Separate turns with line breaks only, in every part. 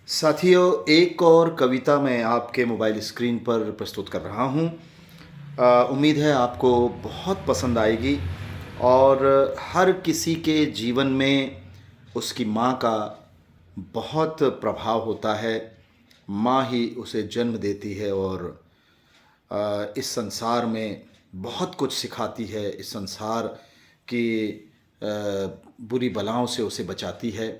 साथियों, एक और कविता मैं आपके मोबाइल स्क्रीन पर प्रस्तुत कर रहा हूँ। उम्मीद है आपको बहुत पसंद आएगी और हर किसी के जीवन में उसकी माँ का बहुत प्रभाव होता है। माँ ही उसे जन्म देती है और इस संसार में बहुत कुछ सिखाती है। इस संसार की बुरी बलाओं से उसे बचाती है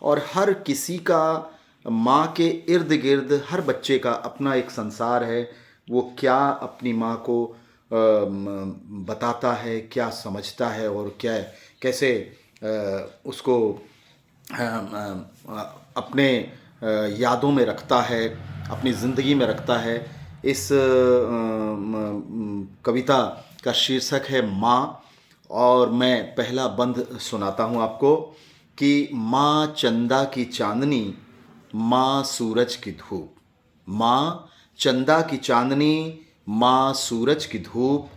और हर किसी का माँ के इर्द गिर्द हर बच्चे का अपना एक संसार है। वो क्या अपनी माँ को बताता है, क्या समझता है और क्या कैसे उसको अपने यादों में रखता है, अपनी ज़िंदगी में रखता है। इस कविता का शीर्षक है माँ। और मैं पहला बंद सुनाता हूँ आपको कि माँ चंदा की चांदनी, माँ सूरज की धूप। माँ चंदा की चांदनी, माँ सूरज की धूप,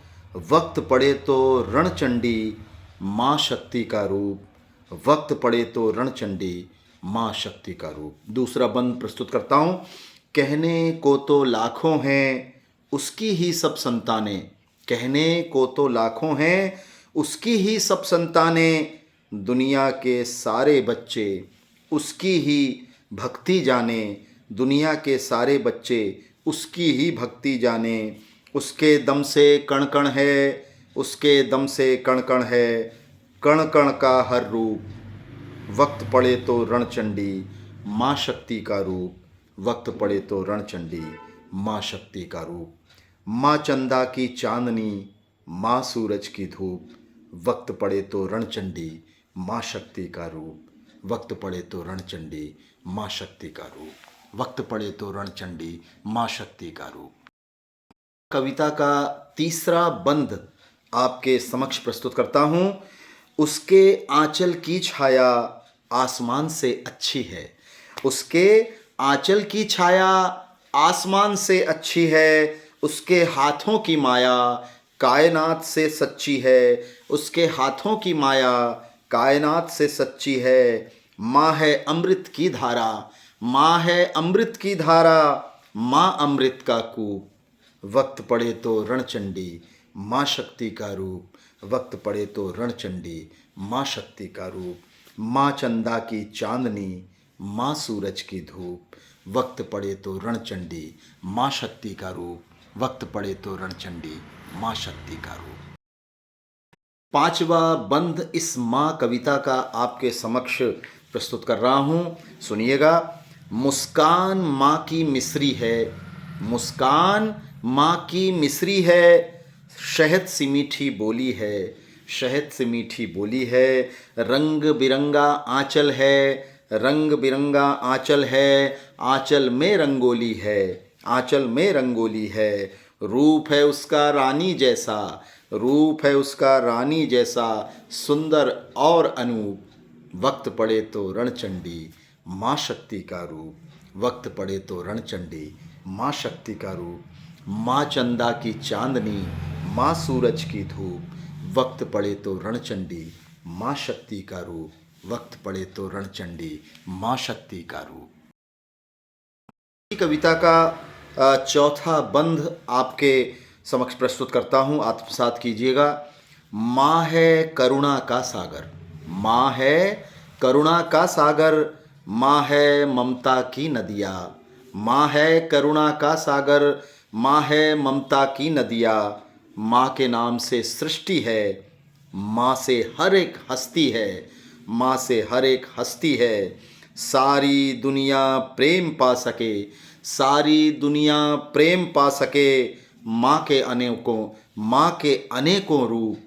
वक्त पड़े तो रणचंडी, माँ शक्ति का रूप। वक्त पड़े तो रणचंडी, माँ शक्ति का रूप। दूसरा बंद प्रस्तुत करता हूँ। कहने को तो लाखों हैं, उसकी ही सब संतानें। कहने को तो लाखों हैं, उसकी ही सब संतानें। दुनिया के सारे बच्चे उसकी ही भक्ति जाने। दुनिया के सारे बच्चे उसकी ही भक्ति जाने। उसके दम से कण कण है, उसके दम से कण कण है, कण कण का हर रूप। वक्त पड़े तो रणचंडी, माँ शक्ति का रूप। वक्त पड़े तो रणचंडी, माँ शक्ति का रूप। माँ चंदा की चांदनी, माँ सूरज की धूप। वक्त पड़े तो रणचंडी, माँ शक्ति का रूप। वक्त पड़े तो रणचंडी, माँ शक्ति का रूप। वक्त पड़े तो रणचंडी, माँ शक्ति का रूप। कविता का तीसरा बंद आपके समक्ष प्रस्तुत करता हूँ। उसके आंचल की छाया आसमान से अच्छी है। उसके आंचल की छाया आसमान से अच्छी है। उसके हाथों की माया कायनात से सच्ची है। उसके हाथों की माया कायनात से सच्ची है। माँ है अमृत की धारा, माँ है अमृत की धारा, माँ अमृत का कूप। वक्त पड़े तो रणचंडी, माँ शक्ति का रूप। वक्त पड़े तो रणचंडी, माँ शक्ति का रूप। माँ चंदा की चांदनी, माँ सूरज की धूप। वक्त पड़े तो रणचंडी, माँ शक्ति का रूप। वक्त पड़े तो रणचंडी, माँ शक्ति का रूप। पांचवा बंद इस माँ कविता का आपके समक्ष प्रस्तुत कर रहा हूँ, सुनिएगा। मुस्कान माँ की मिस्री है, मुस्कान माँ की मिस्री है, शहद सी मीठी बोली है, शहद से मीठी बोली है। रंग बिरंगा आंचल है, रंग बिरंगा आंचल है, आंचल में रंगोली है, आंचल में रंगोली है। रूप है उसका रानी जैसा, रूप है उसका रानी जैसा, सुंदर और अनूप। वक्त पड़े तो रणचंडी, माँ शक्ति का रूप। वक्त पड़े तो रणचंडी, माँ शक्ति का रूप। माँ चंदा की चांदनी, माँ सूरज की धूप। वक्त पड़े तो रणचंडी, माँ शक्ति का रूप। वक्त पड़े तो रणचंडी, माँ शक्ति का रूप। कविता का चौथा बंद आपके समक्ष प्रस्तुत करता हूँ, आत्मसात कीजिएगा। माँ है करुणा का सागर, माँ है करुणा का सागर, माँ है ममता की नदिया। माँ है करुणा का सागर, माँ है ममता की नदिया। माँ के नाम से सृष्टि है, माँ से हर एक हस्ती है, माँ से हर एक हस्ती है। सारी दुनिया प्रेम पा सके, सारी दुनिया प्रेम पा सके। माँ के अनेकों, माँ के अनेकों रूप।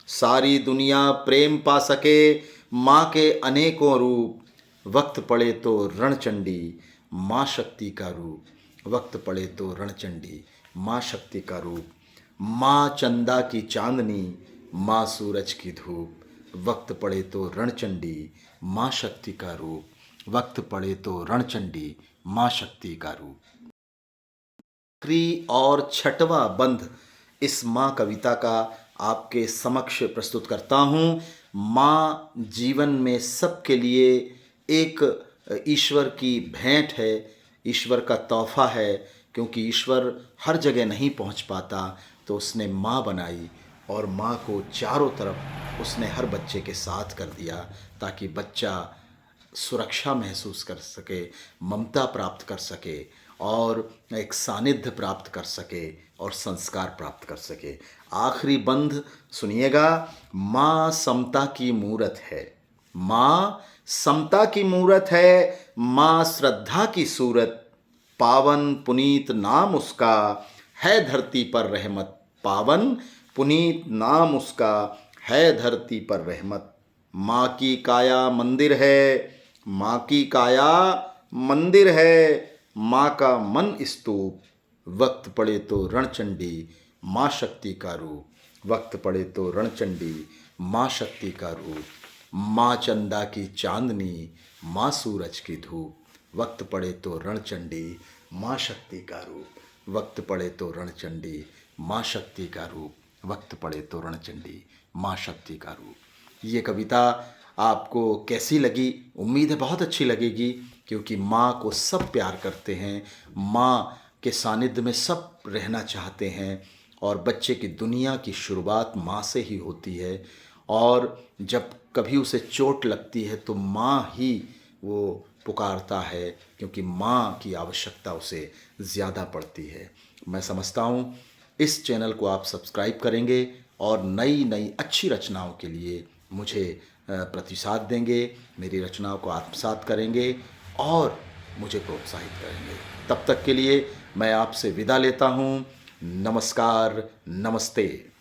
सारी दुनिया प्रेम पा सके, माँ के अनेकों रूप। वक्त पड़े तो रणचंडी, माँ शक्ति का रूप। वक्त पड़े तो रणचंडी, माँ शक्ति का रूप। माँ चंदा की चांदनी, माँ सूरज की धूप। वक्त पड़े तो रणचंडी, माँ शक्ति का रूप। वक्त पड़े तो रणचंडी, माँ शक्ति का रूप। आखिरी और छठवां बंद इस माँ कविता का आपके समक्ष प्रस्तुत करता हूँ। माँ जीवन में सबके लिए एक ईश्वर की भेंट है, ईश्वर का तोहफ़ा है, क्योंकि ईश्वर हर जगह नहीं पहुंच पाता, तो उसने माँ बनाई और माँ को चारों तरफ उसने हर बच्चे के साथ कर दिया, ताकि बच्चा सुरक्षा महसूस कर सके, ममता प्राप्त कर सके और एक सानिध्य प्राप्त कर सके और संस्कार प्राप्त कर सके। आखिरी बंध सुनिएगा, माँ समता की मूरत है, माँ समता की मूरत है, माँ श्रद्धा की सूरत, पावन पुनीत नाम उसका, है धरती पर रहमत, पावन पुनीत नाम उसका, है धरती पर रहमत। माँ की काया मंदिर है, माँ की काया मंदिर है, माँ का मन स्तूप, वक्त पड़े तो रणचंडी, माँ शक्ति का रूप, वक्त पड़े तो रणचंडी, माँ शक्ति का रूप। माँ चंदा की चांदनी, माँ सूरज की धूप, वक्त पड़े तो रणचंडी, माँ शक्ति का रूप, वक्त पड़े तो रणचंडी, माँ शक्ति का रूप, वक्त पड़े तो रणचंडी, माँ शक्ति का रूप। ये कविता आपको कैसी लगी? उम्मीद है बहुत अच्छी लगेगी, क्योंकि माँ को सब प्यार करते हैं, माँ के सानिध्य में सब रहना चाहते हैं, और बच्चे की दुनिया की शुरुआत माँ से ही होती है। और जब कभी उसे चोट लगती है तो माँ ही वो पुकारता है, क्योंकि माँ की आवश्यकता उसे ज़्यादा पड़ती है। मैं समझता हूँ इस चैनल को आप सब्सक्राइब करेंगे और नई नई अच्छी रचनाओं के लिए मुझे प्रतिसाद देंगे, मेरी रचनाओं को आत्मसात करेंगे और मुझे प्रोत्साहित करेंगे। तब तक के लिए मैं आपसे विदा लेता हूँ। नमस्कार, नमस्ते।